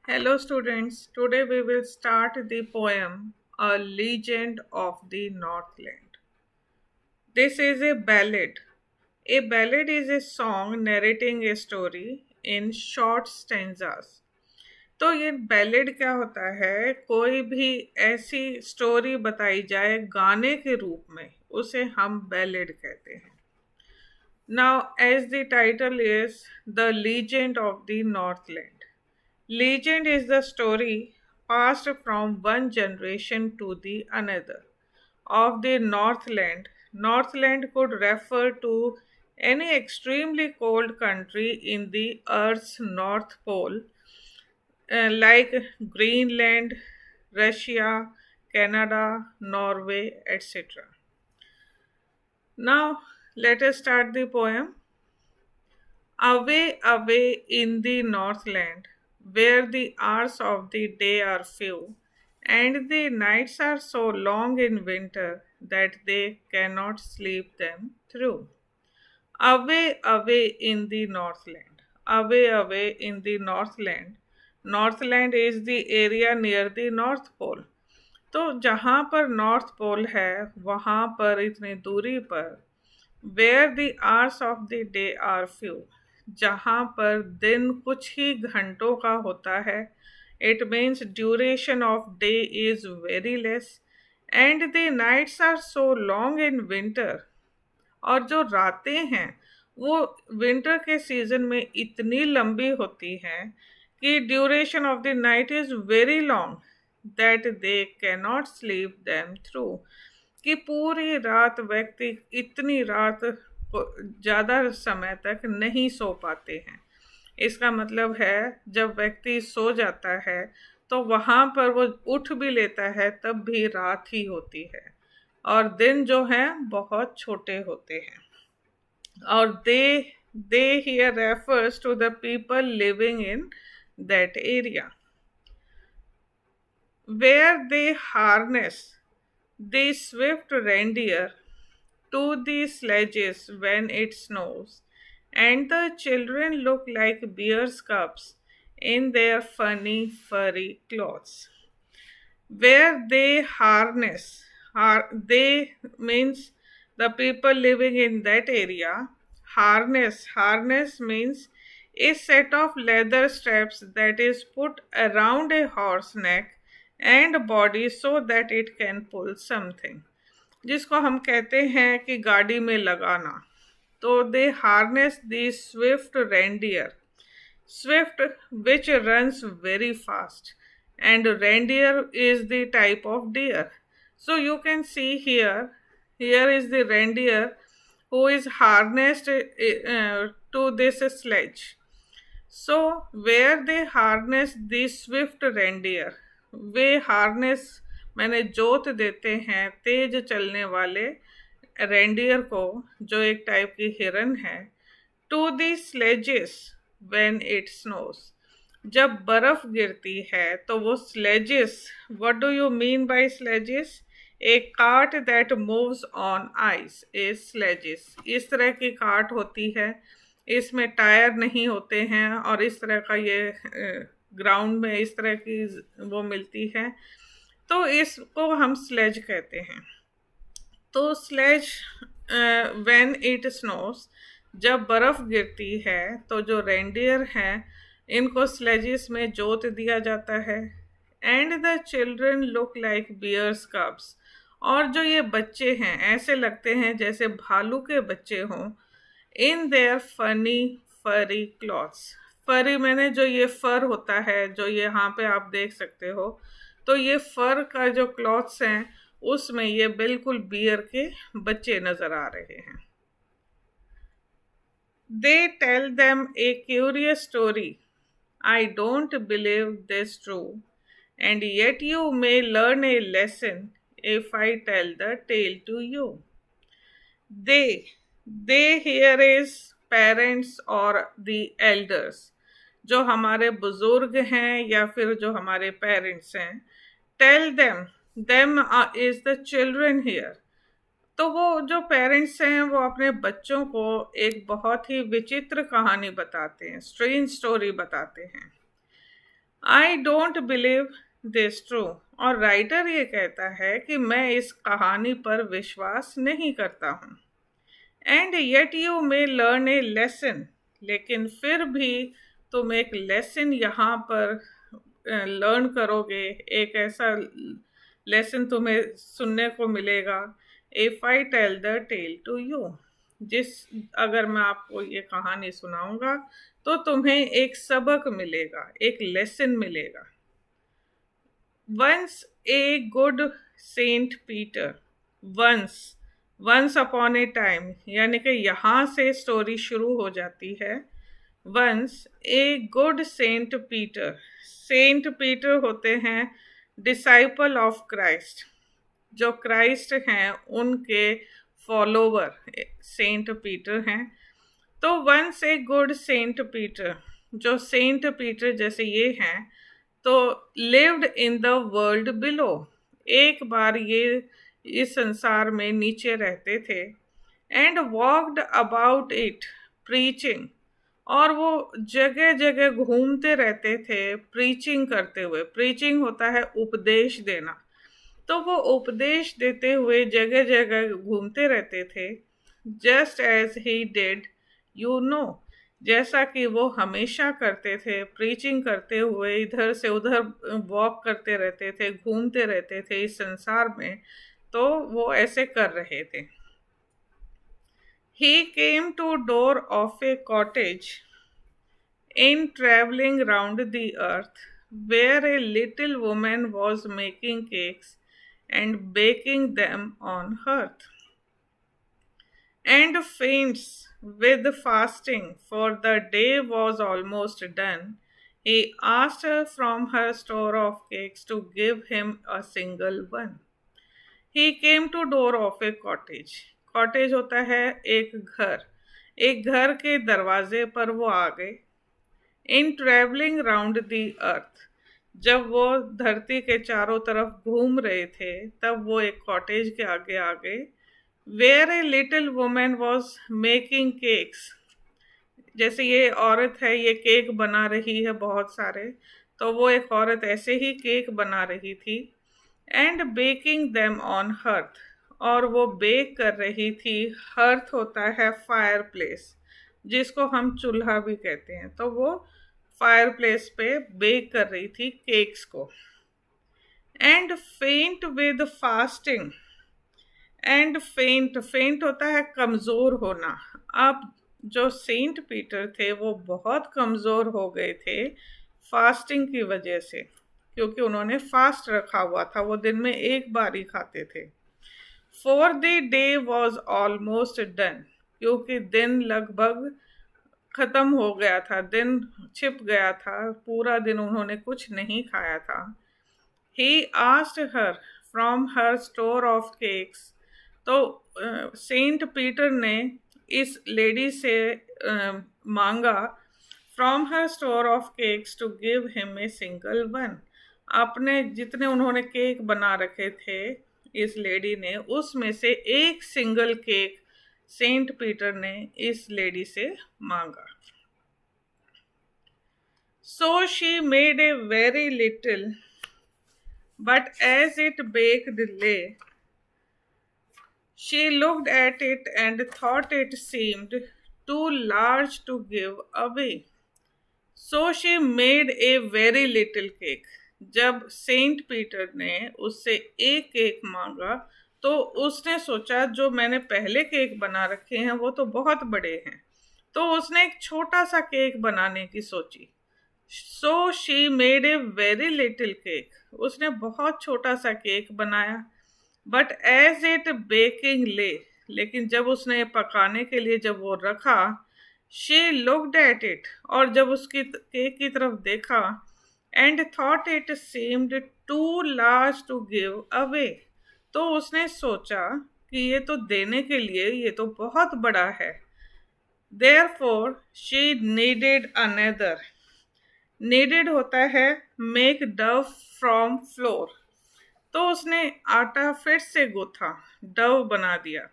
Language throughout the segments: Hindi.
Hello, students. Today we will start the poem A Legend of the Northland. This is a ballad. A ballad is a song narrating a story in short stanzas. तो ये बैलेड क्या होता है? कोई भी ऐसी स्टोरी बताई जाए गाने के रूप में, उसे हम बैलेड कहते हैं. Now, as the title is The Legend of the Northland. Legend is the story passed from one generation to the another of the Northland. Northland could refer to any extremely cold country in the Earth's North Pole, like Greenland, Russia, Canada, Norway, etc. Now, let us start the poem. Away, away in the Northland, where the hours of the day are few, and the nights are so long in winter that they cannot sleep them through. Away, away in the Northland. Away, away in the Northland. Northland is the area near the North Pole. तो जहाँ पर नॉर्थ पोल है वहाँ पर इतनी दूरी पर where the hours of the day are few, जहाँ पर दिन कुछ ही घंटों का होता है. It means duration of day is very less and the nights are so long in winter. और जो रातें हैं वो विंटर के सीजन में इतनी लंबी होती हैं कि duration of the night is very long that they cannot sleep them through, कि पूरी रात व्यक्ति इतनी रात ज़्यादा समय तक नहीं सो पाते हैं. इसका मतलब है जब व्यक्ति सो जाता है तो वहाँ पर वो उठ भी लेता है तब भी रात ही होती है और दिन जो हैं बहुत छोटे होते हैं. और दे here refers to the people living in that area, where they harness the swift reindeer to the sledges when it snows, and the children look like bear's cubs in their funny furry clothes. Where they harness, they means the people living in that area. Harness means a set of leather straps that is put around a horse neck and body so that it can pull something, जिसको हम कहते हैं कि गाड़ी में लगाना. तो they harness the swift reindeer, swift which runs very fast, and reindeer is the type of deer. So you can see here is the reindeer who is harnessed to this sledge. So where they harness the swift reindeer, way harness मैंने जोत देते हैं तेज चलने वाले रेंडियर को, जो एक टाइप की हिरन है, to the sledges when it snows, जब बर्फ गिरती है तो वो sledges. What do you mean by sledges? A cart that moves on ice is sledges. इस तरह की कार्ट होती है, इसमें टायर नहीं होते हैं और इस तरह का ये ग्राउंड में इस तरह की वो मिलती है, तो इसको हम स्लेज कहते हैं. तो स्लेज व्हेन इट स्नोज, जब बर्फ़ गिरती है तो जो रेंडियर हैं इनको स्लेजेस में जोत दिया जाता है. And the children look like bears cubs, और जो ये बच्चे हैं ऐसे लगते हैं जैसे भालू के बच्चे हों. इन देयर फनी फरी क्लॉथ्स, फरी मैंने जो ये फर होता है जो ये यहाँ पे आप देख सकते हो, तो ये फर का जो क्लॉथ्स हैं उसमें ये बिल्कुल बियर के बच्चे नजर आ रहे हैं. They tell them a curious story, I don't believe this true, and yet you may learn a lesson if I tell the tale to you. They here is parents और द एल्डर्स, जो हमारे बुजुर्ग हैं या फिर जो हमारे पेरेंट्स हैं. Tell them is the children here, तो वो जो पेरेंट्स हैं वो अपने बच्चों को एक बहुत ही विचित्र कहानी बताते हैं, स्ट्रेंज स्टोरी बताते हैं. आई डोंट बिलीव दिस ट्रू। और राइटर ये कहता है कि मैं इस कहानी पर विश्वास नहीं करता हूँ। And yet you may learn a lesson. लेकिन फिर भी तुम एक लेसन यहाँ पर लर्न करोगे, एक ऐसा लेसन तुम्हें सुनने को मिलेगा। If I tell the tale to you, जिस अगर मैं आपको ये कहानी सुनाऊंगा तो तुम्हें एक सबक मिलेगा, एक लेसन मिलेगा। Once a good saint Peter. Once, once upon a time, यानी कि यहाँ से स्टोरी शुरू हो जाती है। Once a good saint Peter. Saint Peter होते हैं डिसाइपल ऑफ क्राइस्ट, जो क्राइस्ट हैं उनके फॉलोवर सेंट पीटर हैं। तो once a good saint Peter, जो सेंट पीटर जैसे ये हैं, तो lived in the world below, एक बार ये इस संसार में नीचे रहते थे। And walked about it preaching, और वो जगह जगह घूमते रहते थे प्रीचिंग करते हुए। प्रीचिंग होता है उपदेश देना, तो वो उपदेश देते हुए जगह जगह घूमते रहते थे। Just as he did, you know, जैसा कि वो हमेशा करते थे, प्रीचिंग करते हुए इधर से उधर वॉक करते रहते थे, घूमते रहते थे इस संसार में, तो वो ऐसे कर रहे थे। He came to door of a cottage in traveling round the earth, where a little woman was making cakes and baking them on hearth, and faints with fasting, for the day was almost done. He asked her from her store of cakes to give him a single one. He came to door of a cottage. Cottage होता है एक घर, एक घर के दरवाजे पर वो आ गए। इन ट्रेवलिंग राउंड दी अर्थ, जब वो धरती के चारों तरफ घूम रहे थे तब वो एक कॉटेज के आगे आ गए। Where a little women was making cakes, जैसे ये औरत है ये केक बना रही है बहुत सारे, तो वो एक औरत ऐसे ही केक बना रही थी। And baking them on hearth, और वो बेक कर रही थी। हर्थ होता है फायर प्लेस, जिसको हम चूल्हा भी कहते हैं, तो वो फायर प्लेस पे बेक कर रही थी केक्स को। एंड फेंट विद फास्टिंग, एंड फेंट, फेंट होता है कमज़ोर होना। अब जो सेंट पीटर थे वो बहुत कमज़ोर हो गए थे फास्टिंग की वजह से, क्योंकि उन्होंने फास्ट रखा हुआ था, वो दिन में एक बार ही खाते थे। For the day was almost done, क्योंकि दिन लगभग ख़त्म हो गया था, दिन छिप गया था, पूरा दिन उन्होंने कुछ नहीं खाया था। He asked her from her store of cakes, तो सेंट पीटर ने इस लेडी से मांगा from her store of cakes to give him a single one. अपने जितने उन्होंने केक बना रखे थे इस लेडी ने, उसमें से एक सिंगल केक सेंट पीटर ने इस लेडी से मांगा। So she made a very little, but as it baked lay, she looked at it and thought it seemed too large to give away. So she made a very little cake. जब सेंट पीटर ने उससे एक केक मांगा तो उसने सोचा जो मैंने पहले केक बना रखे हैं वो तो बहुत बड़े हैं, तो उसने एक छोटा सा केक बनाने की सोची। So she made a very little cake. उसने बहुत छोटा सा केक बनाया। बट एज इट बेकिंग ले, लेकिन जब उसने पकाने के लिए जब वो रखा, शी लुक्ड एट इट, और जब उसकी केक की तरफ देखा, and thought it seemed too large to give away, तो उसने सोचा कि ये तो देने के लिए ये तो बहुत बड़ा है। Therefore she needed another. Needed होता है मेक डव फ्रॉम फ्लोर, तो उसने आटा फिर से गूथा, डव बना दिया।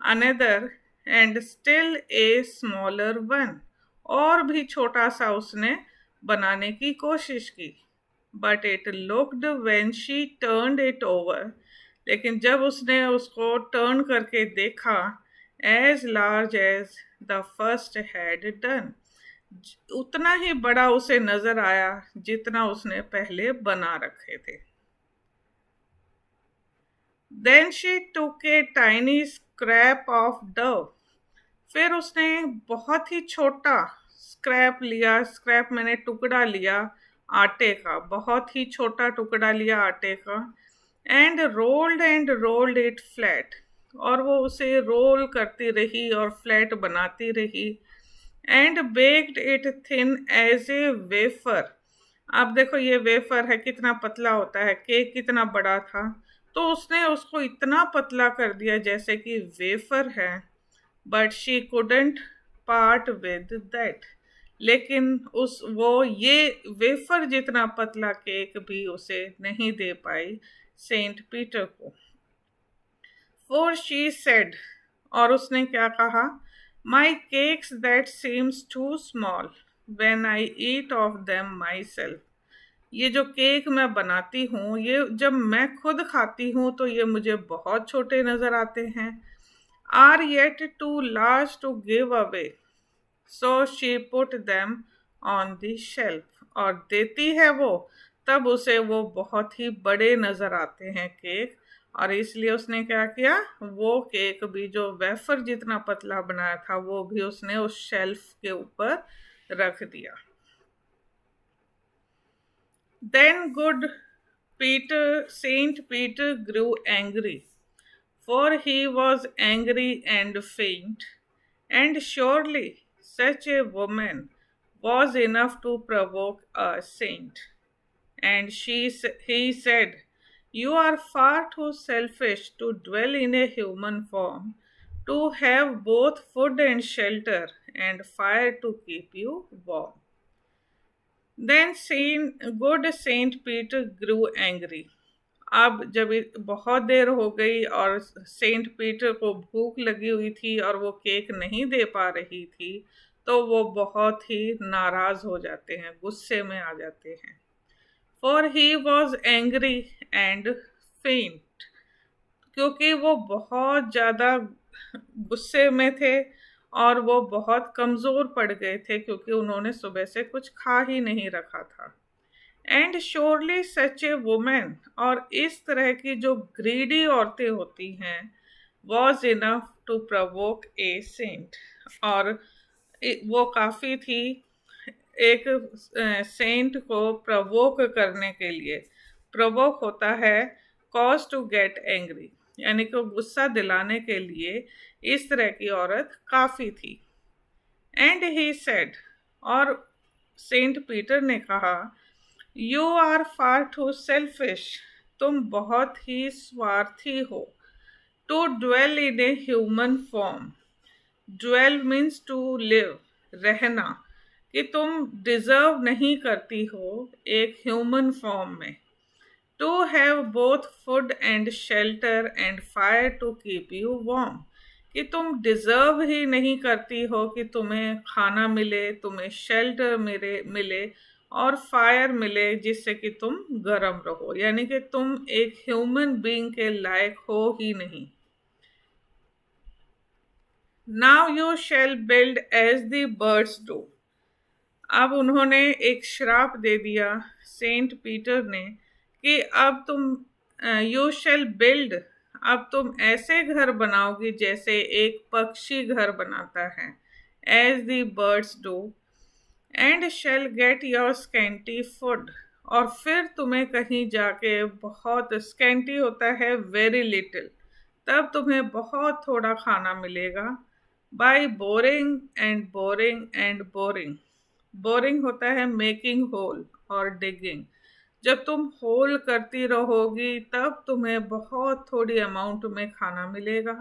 Another and still a smaller one, और भी छोटा सा उसने बनाने की कोशिश की। but it looked when she turned it over. लेकिन जब उसने उसको टर्न करके देखा, as large as the first had done, उतना ही बड़ा उसे नजर आया जितना उसने पहले बना रखे थे. Then she took a tiny scrap of dough. फिर उसने बहुत ही छोटा स्क्रैप लिया. स्क्रैप मैंने टुकड़ा लिया आटे का, बहुत ही छोटा टुकड़ा लिया आटे का. एंड रोल्ड इट फ्लैट, और वो उसे रोल करती रही और फ्लैट बनाती रही. And baked it thin as a wafer. अब देखो ये वेफर है, कितना पतला होता है, केक कितना बड़ा था, तो उसने उसको इतना पतला कर दिया जैसे कि वेफर है. But she couldn't part with that. लेकिन वो ये वेफर जितना पतला केक भी उसे नहीं दे पाई सेंट पीटर को. फॉर शी सेड, और उसने क्या कहा, my cakes that seems too small when I eat of them myself. ये जो केक मैं बनाती हूँ, ये जब मैं खुद खाती हूँ तो ये मुझे बहुत छोटे नज़र आते हैं. Are yet too large to give away, so she put them on the shelf. और देती है वो, तब उसे वो बहुत ही बड़े नज़र आते हैं केक, और इसलिए उसने क्या किया, वो केक भी जो वेफर जितना पतला बनाया था वो भी उसने उस शेल्फ के ऊपर रख दिया. Then good Saint Peter grew angry, for he was angry and faint, and surely such a woman was enough to provoke a saint. And he said, you are far too selfish to dwell in a human form, to have both food and shelter and fire to keep you warm. Then good Saint Peter grew angry. अब जब बहुत देर हो गई और सेंट पीटर को भूख लगी हुई थी और वो केक नहीं दे पा रही थी, तो वो बहुत ही नाराज हो जाते हैं, गुस्से में आ जाते हैं. For he was angry and फेंट, क्योंकि वो बहुत ज़्यादा गुस्से में थे और वो बहुत कमज़ोर पड़ गए थे, क्योंकि उन्होंने सुबह से कुछ खा ही नहीं रखा था. And surely such a women, और इस तरह की जो ग्रीडी औरतें होती हैं, was enough to provoke a saint, और वो काफ़ी थी एक सेंट को प्रोवोक करने के लिए. प्रोवोक होता है कॉज टू गेट एंग्री, यानी कि गुस्सा दिलाने के लिए इस तरह की औरत काफ़ी थी. एंड ही सेड, और सेंट पीटर ने कहा, you are far too selfish, तुम बहुत ही स्वार्थी हो. To dwell in a human form, dwell means to live, रहना, कि तुम डिजर्व नहीं करती हो एक ह्यूमन फॉर्म में. To have both food and shelter and fire to keep you warm, कि तुम डिजर्व ही नहीं करती हो कि तुम्हें खाना मिले, तुम्हें शेल्टर मिले और फायर मिले जिससे कि तुम गर्म रहो, यानी कि तुम एक ह्यूमन बीइंग के लायक हो ही नहीं. Now you shall build as the birds do. अब उन्होंने एक श्राप दे दिया सेंट पीटर ने कि अब तुम यू शैल बिल्ड, अब तुम ऐसे घर बनाओगी जैसे एक पक्षी घर बनाता है, as the birds do, and shall get your scanty food, और फिर तुम्हें कहीं जाके बहुत, स्कैंटी होता है वेरी लिटिल, तब तुम्हें बहुत थोड़ा खाना मिलेगा. By boring and boring and boring. Boring होता है मेकिंग होल और डिगिंग. जब तुम होल करती रहोगी तब तुम्हें बहुत थोड़ी अमाउंट में खाना मिलेगा.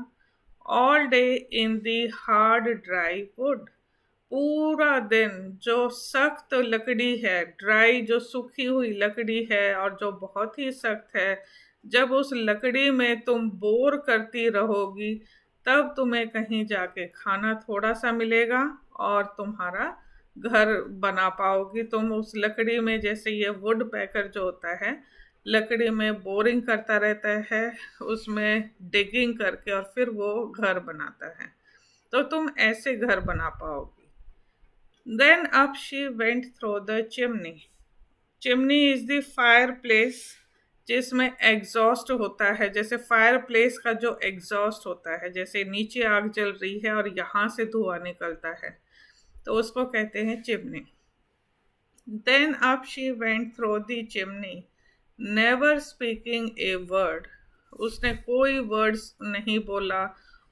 All day in the hard dry would, पूरा दिन जो सख्त लकड़ी है, ड्राई जो सूखी हुई लकड़ी है और जो बहुत ही सख्त है, जब उस लकड़ी में तुम बोर करती रहोगी तब तुम्हें कहीं जाके खाना थोड़ा सा मिलेगा और तुम्हारा घर बना पाओगी तुम उस लकड़ी में। जैसे ये वुड पैकर जो होता है, लकड़ी में बोरिंग करता रहता है, उसमें डिगिंग करके और फिर वो घर बनाता है, तो तुम ऐसे घर बना पाओगी। Then up she went through the chimney. Chimney is the fire place जिसमें एग्जॉस्ट होता है। जैसे फायर प्लेस का जो एग्जॉस्ट होता है, जैसे नीचे आग जल रही है और यहाँ से धुआं निकलता है, तो उसको कहते हैं chimney. Then up she went through the chimney never speaking a word. उसने कोई वर्ड्स नहीं बोला,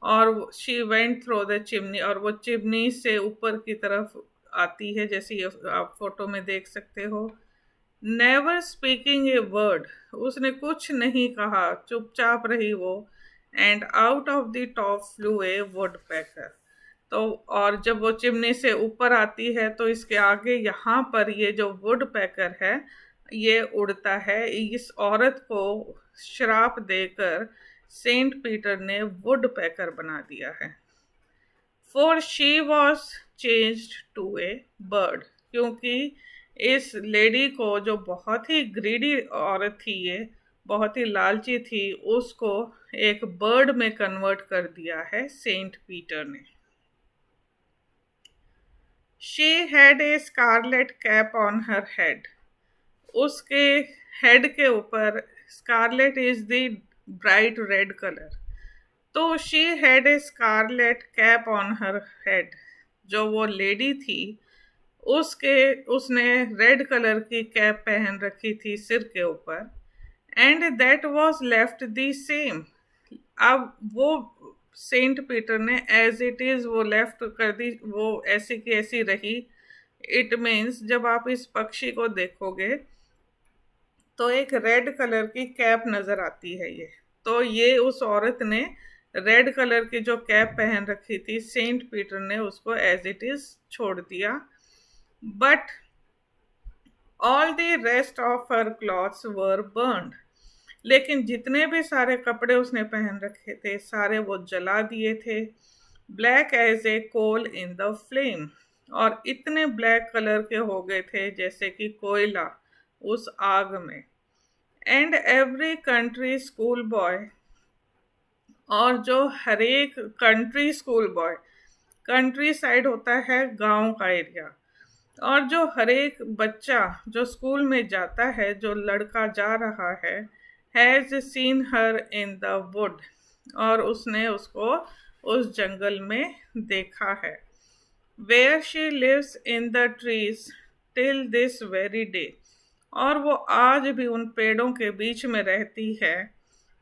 और she went through the chimney, और वो चिमनी से ऊपर की तरफ आती है, जैसे ये आप फोटो में देख सकते हो। नेवर स्पीकिंग ए वर्ड, उसने कुछ नहीं कहा, चुपचाप रही वो। And out of the top flew a woodpecker. तो और जब वो चिमनी से ऊपर आती है तो इसके आगे यहाँ पर ये जो वुड पैकर है ये उड़ता है। इस औरत को श्राप देकर सेंट पीटर ने वुड पैकर बना दिया है। For she was changed to a bird, क्योंकि इस लेडी को, जो बहुत ही ग्रीडी औरत थी, ये बहुत ही लालची थी, उसको एक बर्ड में कन्वर्ट कर दिया है सेंट पीटर ने। She had a scarlet cap on her head. उसके हेड के ऊपर, scarlet is the bright red colour, तो she had a scarlet cap on her head. जो वो लेडी थी उसने रेड कलर की कैप पहन रखी थी सिर के ऊपर। And that was left the same. अब वो सेंट पीटर ने एज इट इज वो लेफ्ट कर दी, वो ऐसी की ऐसी रही। इट मीन्स जब आप इस पक्षी को देखोगे तो एक रेड कलर की कैप नजर आती है ये, तो ये उस औरत ने रेड कलर की जो कैप पहन रखी थी, सेंट पीटर ने उसको एज इट इज छोड़ दिया। But all the rest of her clothes were burned. लेकिन जितने भी सारे कपड़े उसने पहन रखे थे सारे वो जला दिए थे। Black as a coal in the flame, और इतने ब्लैक कलर के हो गए थे जैसे कि कोयला उस आग में। And every country school boy, और जो हर एक country school boy, country side होता है गांव का एरिया, और जो हर एक बच्चा जो स्कूल में जाता है, जो लड़का जा रहा है, has seen her in the wood, और उसने उसको उस जंगल में देखा है। Where she lives in the trees till this very day, और वो आज भी उन पेड़ों के बीच में रहती है,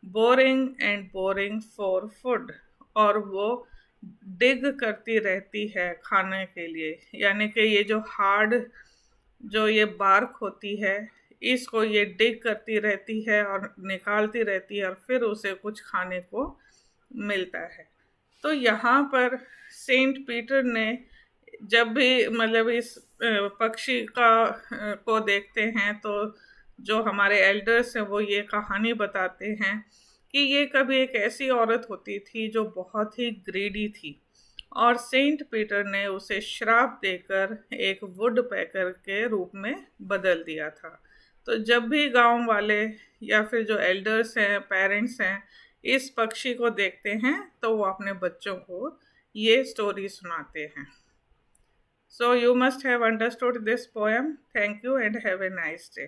boring and boring for food, और वो डिग करती रहती है खाने के लिए। यानी कि ये जो हार्ड जो ये बार्क होती है, इसको ये डिग करती रहती है और निकालती रहती है, और फिर उसे कुछ खाने को मिलता है। तो यहाँ पर सेंट पीटर ने जब भी मतलब इस पक्षी का को देखते हैं, तो जो हमारे एल्डर्स हैं वो ये कहानी बताते हैं कि ये कभी एक ऐसी औरत होती थी जो बहुत ही ग्रीडी थी, और सेंट पीटर ने उसे श्राप देकर एक वुड पैकर के रूप में बदल दिया था। तो जब भी गांव वाले या फिर जो एल्डर्स हैं, पेरेंट्स हैं, इस पक्षी को देखते हैं तो वो अपने बच्चों को ये स्टोरी सुनाते हैं। So you must have understood this poem. Thank you and have a nice day.